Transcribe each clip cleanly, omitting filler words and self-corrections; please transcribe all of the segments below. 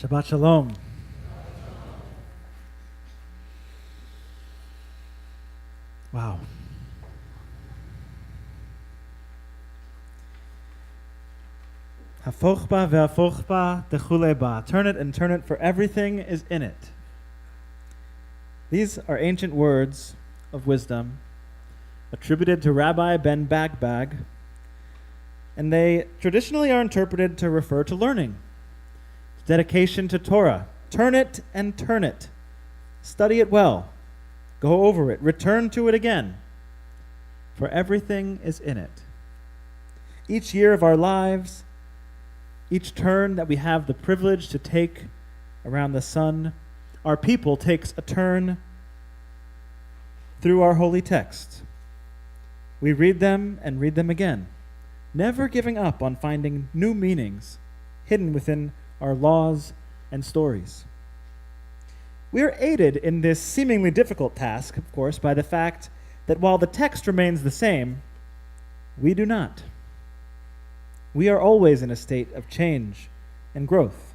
Shabbat Shalom. Wow. Hafochba ve'afochba techuleba. Turn it and turn it, for everything is in it. These are ancient words of wisdom attributed to Rabbi Ben Bagbag, and they traditionally are interpreted to refer to learning, dedication to Torah. Turn it and turn it. Study it well. Go over it. Return to it again. For everything is in it. Each year of our lives, each turn that we have the privilege to take around the sun, our people takes a turn through our holy text. We read them and read them again, never giving up on finding new meanings hidden within our laws and stories. We are aided in this seemingly difficult task, of course, by the fact that while the text remains the same, we do not. We are always in a state of change and growth.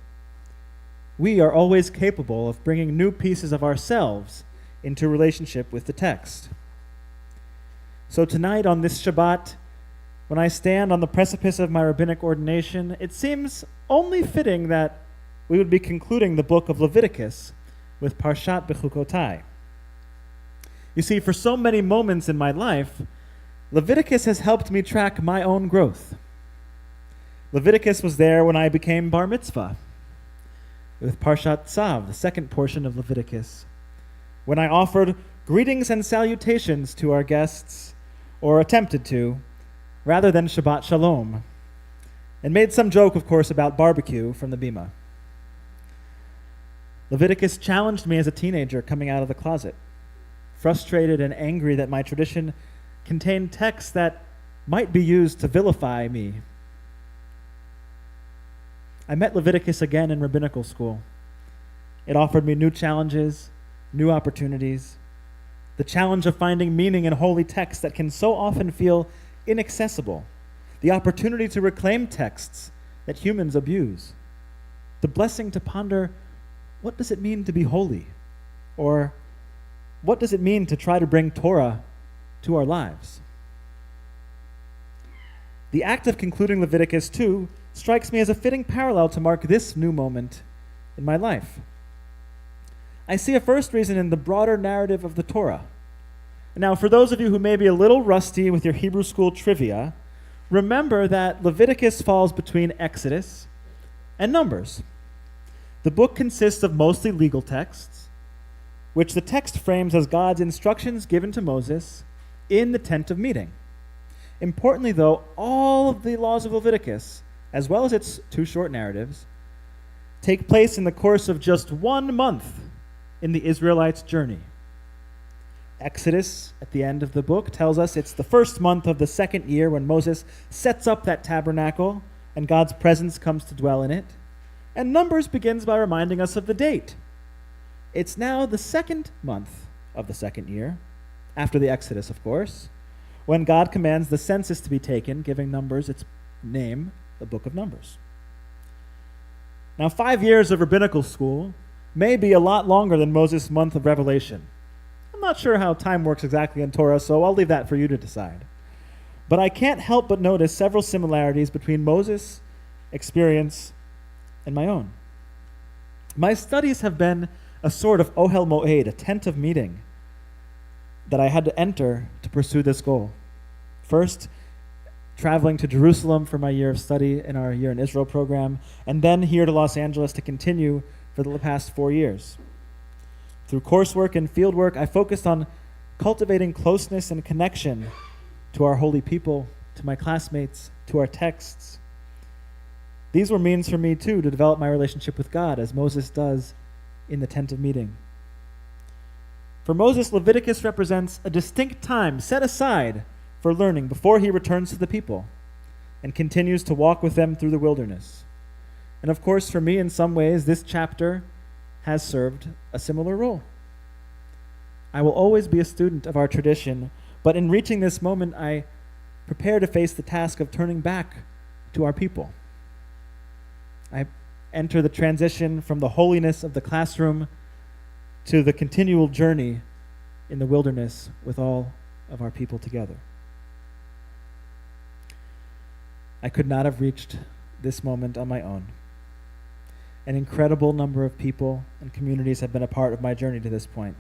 We are always capable of bringing new pieces of ourselves into relationship with the text. So tonight on this Shabbat, when I stand on the precipice of my rabbinic ordination, it seems only fitting that we would be concluding the book of Leviticus with Parshat Bechukotai. You see, for so many moments in my life, Leviticus has helped me track my own growth. Leviticus was there when I became bar mitzvah, with Parshat Tzav, the second portion of Leviticus, when I offered greetings and salutations to our guests, or attempted to, rather than Shabbat Shalom, and made some joke, of course, about barbecue from the bima. Leviticus challenged me as a teenager coming out of the closet, frustrated and angry that my tradition contained texts that might be used to vilify me. I met Leviticus again in rabbinical school. It offered me new challenges, new opportunities, the challenge of finding meaning in holy texts that can so often feel inaccessible, the opportunity to reclaim texts that humans abuse, the blessing to ponder, what does it mean to be holy? Or what does it mean to try to bring Torah to our lives? The act of concluding Leviticus 2 strikes me as a fitting parallel to mark this new moment in my life. I see a first reason in the broader narrative of the Torah. Now, for those of you who may be a little rusty with your Hebrew school trivia, remember that Leviticus falls between Exodus and Numbers. The book consists of mostly legal texts, which the text frames as God's instructions given to Moses in the tent of meeting. Importantly, though, all of the laws of Leviticus, as well as its two short narratives, take place in the course of just 1 month in the Israelites' journey. Exodus, at the end of the book, tells us it's the first month of the second year when Moses sets up that tabernacle and God's presence comes to dwell in it. And Numbers begins by reminding us of the date. It's now the second month of the second year, after the Exodus, of course, when God commands the census to be taken, giving Numbers its name, the Book of Numbers. Now, 5 years of rabbinical school may be a lot longer than Moses' month of revelation. I'm not sure how time works exactly in Torah, so I'll leave that for you to decide. But I can't help but notice several similarities between Moses' experience and my own. My studies have been a sort of ohel moed, a tent of meeting, that I had to enter to pursue this goal. First, traveling to Jerusalem for my year of study in our Year in Israel program, and then here to Los Angeles to continue for the past 4 years. Through coursework and fieldwork, I focused on cultivating closeness and connection to our holy people, to my classmates, to our texts. These were means for me, too, to develop my relationship with God, as Moses does in the tent of meeting. For Moses, Leviticus represents a distinct time set aside for learning before he returns to the people and continues to walk with them through the wilderness. And of course, for me, in some ways, this chapter has served a similar role. I will always be a student of our tradition, but in reaching this moment, I prepare to face the task of turning back to our people. I enter the transition from the holiness of the classroom to the continual journey in the wilderness with all of our people together. I could not have reached this moment on my own. An incredible number of people and communities have been a part of my journey to this point.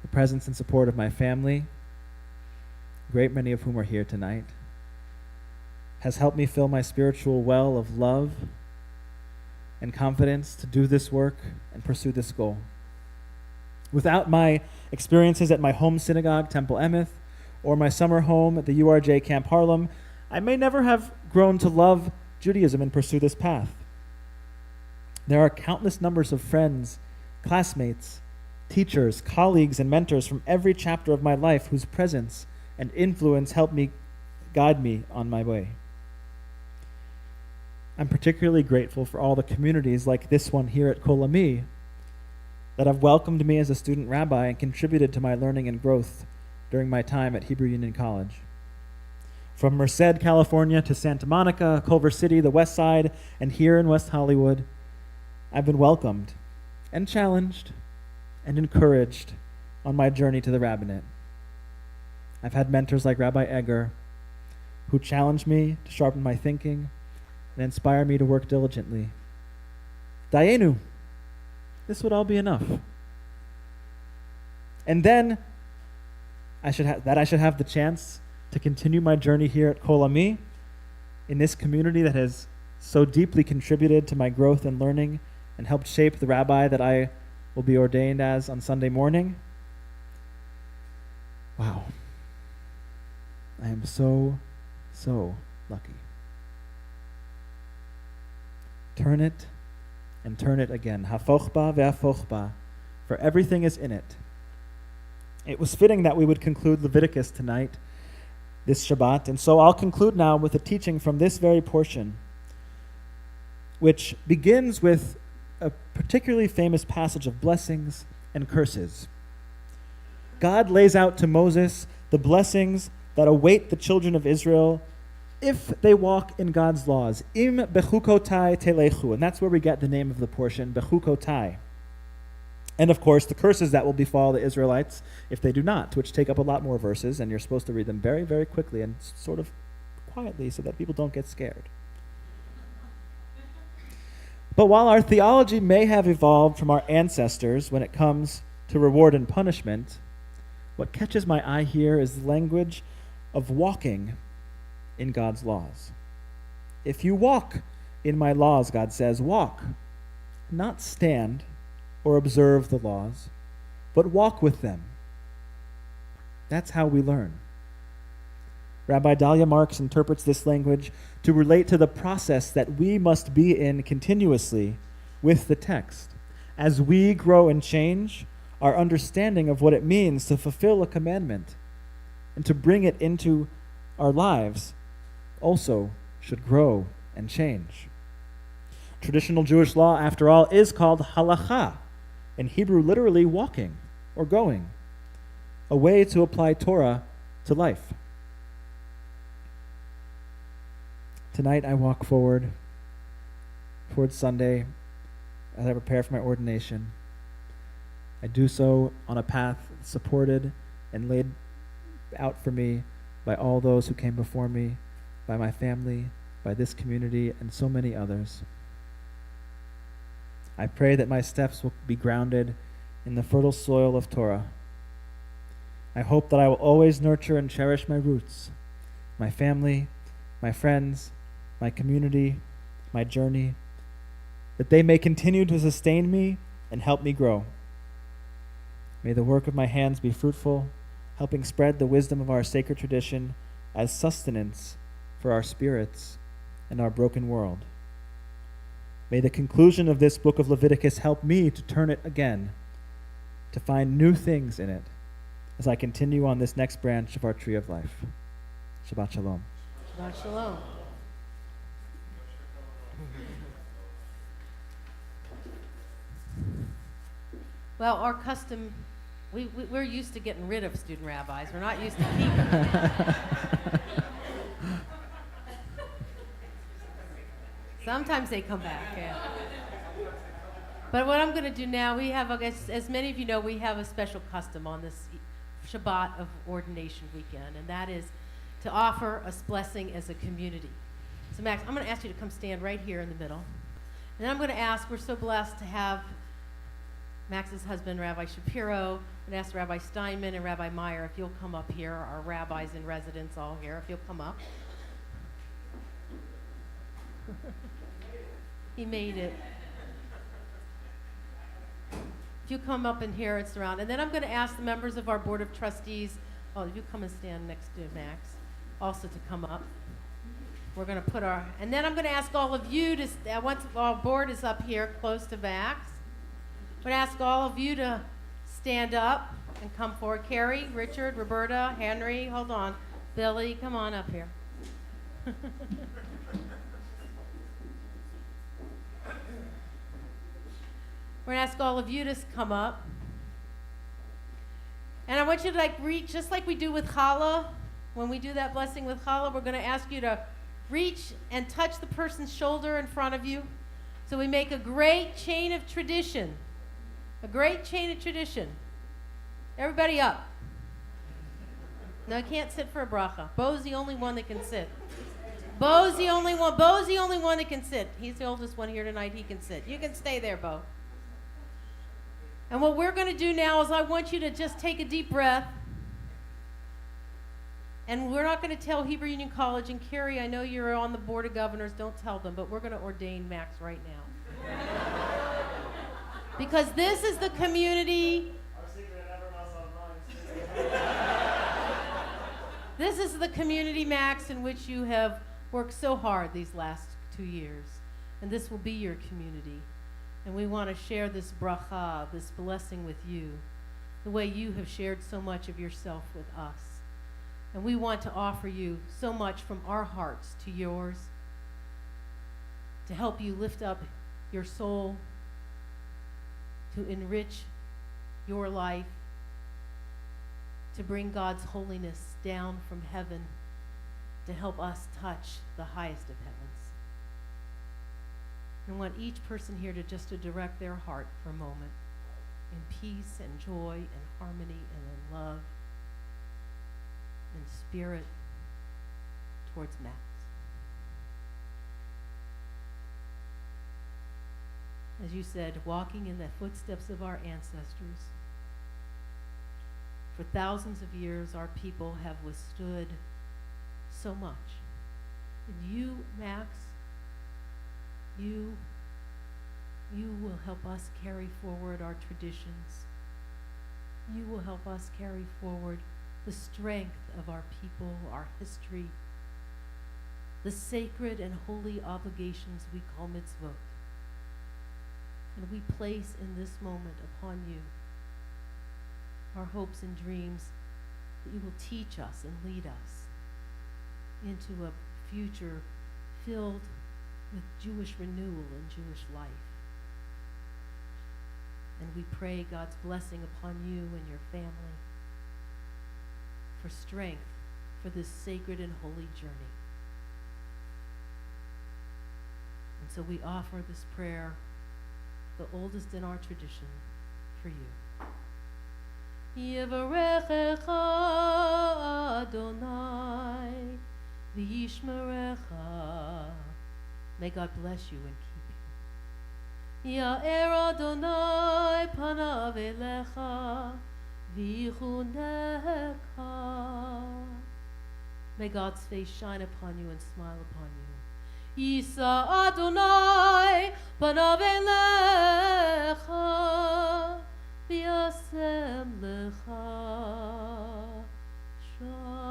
The presence and support of my family, a great many of whom are here tonight, has helped me fill my spiritual well of love and confidence to do this work and pursue this goal. Without my experiences at my home synagogue, Temple Emeth, or my summer home at the URJ Camp Harlem, I may never have grown to love Judaism and pursue this path. There are countless numbers of friends, classmates, teachers, colleagues, and mentors from every chapter of my life whose presence and influence help me guide me on my way. I'm particularly grateful for all the communities like this one here at Kol Ami that have welcomed me as a student rabbi and contributed to my learning and growth during my time at Hebrew Union College. From Merced, California to Santa Monica, Culver City, the West Side, and here in West Hollywood, I've been welcomed and challenged and encouraged on my journey to the rabbinate. I've had mentors like Rabbi Egger who challenged me to sharpen my thinking and inspire me to work diligently. Dayenu, this would all be enough. And then I should have the chance to continue my journey here at Kol Ami in this community that has so deeply contributed to my growth and learning and helped shape the rabbi that I will be ordained as on Sunday morning. Wow. I am so, so lucky. Turn it and turn it again. Hafochba ve'afochba, for everything is in it. It was fitting that we would conclude Leviticus tonight, this Shabbat, and so I'll conclude now with a teaching from this very portion, which begins with a particularly famous passage of blessings and curses. God lays out to Moses the blessings that await the children of Israel if they walk in God's laws. Im bechukotai telechu, and that's where we get the name of the portion, Bechukotai. And of course, the curses that will befall the Israelites if they do not, which take up a lot more verses, and you're supposed to read them very, very quickly and sort of quietly so that people don't get scared. But while our theology may have evolved from our ancestors when it comes to reward and punishment, what catches my eye here is the language of walking in God's laws. If you walk in my laws, God says, walk, not stand or observe the laws, but walk with them. That's how we learn. Rabbi Dahlia Marks interprets this language to relate to the process that we must be in continuously with the text. As we grow and change, our understanding of what it means to fulfill a commandment and to bring it into our lives also should grow and change. Traditional Jewish law, after all, is called halacha, in Hebrew literally walking or going, a way to apply Torah to life. Tonight I walk forward towards Sunday as I prepare for my ordination. I do so on a path supported and laid out for me by all those who came before me, by my family, by this community, and so many others. I pray that my steps will be grounded in the fertile soil of Torah. I hope that I will always nurture and cherish my roots, my family, my friends, my community, my journey, that they may continue to sustain me and help me grow. May the work of my hands be fruitful, helping spread the wisdom of our sacred tradition as sustenance for our spirits and our broken world. May the conclusion of this book of Leviticus help me to turn it again, to find new things in it as I continue on this next branch of our tree of life. Shabbat Shalom. Shabbat Shalom. Well, our custom, we're used to getting rid of student rabbis. We're not used to keeping them. Sometimes they come back, yeah. But what I'm going to do now, we have, as many of you know, we have a special custom on this Shabbat of Ordination weekend, and that is to offer a blessing as a community. So Max, I'm going to ask you to come stand right here in the middle. And then I'm going to ask, we're so blessed to have Max's husband, Rabbi Shapiro, and ask Rabbi Steinman and Rabbi Meyer if you'll come up here, our rabbis in residence all here, if you'll come up. He made it. If you come up in here and surround. And then I'm going to ask the members of our Board of Trustees, if you come and stand next to Max, also to come up. We're going to put our, and then I'm going to ask all of you to, once our board is up here close to Max, I'm going to ask all of you to stand up and come forward. Carrie, Richard, Roberta, Henry, hold on. Billy, come on up here. We're going to ask all of you to come up. And I want you to reach, just like we do with challah. When we do that blessing with challah, we're going to ask you to reach and touch the person's shoulder in front of you. So we make a great chain of tradition. A great chain of tradition. Everybody up. No, I can't sit for a bracha. Bo's the only one that can sit. Bo's the only one that can sit. He's the oldest one here tonight. He can sit. You can stay there, Bo. And what we're going to do now is I want you to just take a deep breath. And we're not going to tell Hebrew Union College, and Carrie, I know you're on the Board of Governors, don't tell them, but we're going to ordain Max right now. Because this is the community. This is the community, Max, in which you have worked so hard these last 2 years. And this will be your community. And we want to share this bracha, this blessing with you, the way you have shared so much of yourself with us. And we want to offer you so much from our hearts to yours, to help you lift up your soul, to enrich your life, to bring God's holiness down from heaven, to help us touch the highest of heavens. I want each person here to direct their heart for a moment in peace and joy and harmony and in love and spirit towards Max. As you said, walking in the footsteps of our ancestors. For thousands of years, our people have withstood so much. And you, Max, you will help us carry forward our traditions. You will help us carry forward the strength of our people, our history, the sacred and holy obligations we call mitzvot. And we place in this moment upon you our hopes and dreams that you will teach us and lead us into a future filled with Jewish renewal and Jewish life. And we pray God's blessing upon you and your family for strength for this sacred and holy journey. And so we offer this prayer, the oldest in our tradition, for you. Yevarechecha Adonai v'yishmerecha. May God bless you and keep you. Ya'er Adonai panav elecha v'yichunecha. May God's face shine upon you and smile upon you. Yisa Adonai panav elecha v'yasem lecha shalom.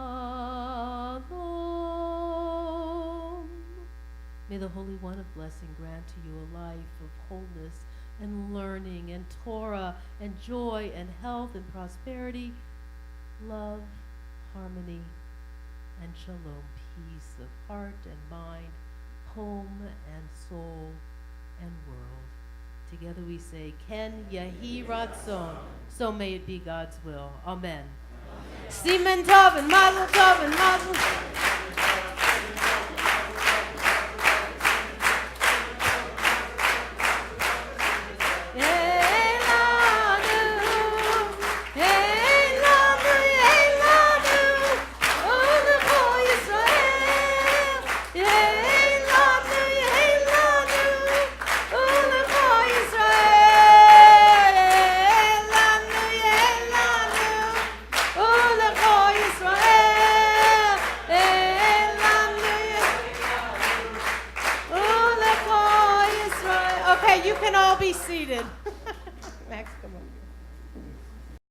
May the Holy One of Blessing grant to you a life of wholeness and learning and Torah and joy and health and prosperity, love, harmony, and shalom, peace of heart and mind, home and soul and world. Together we say, Ken Yehi Ratzon. So may it be God's will. Amen. Simen Tov and Mazel Tov and Mazel Tov. be seated.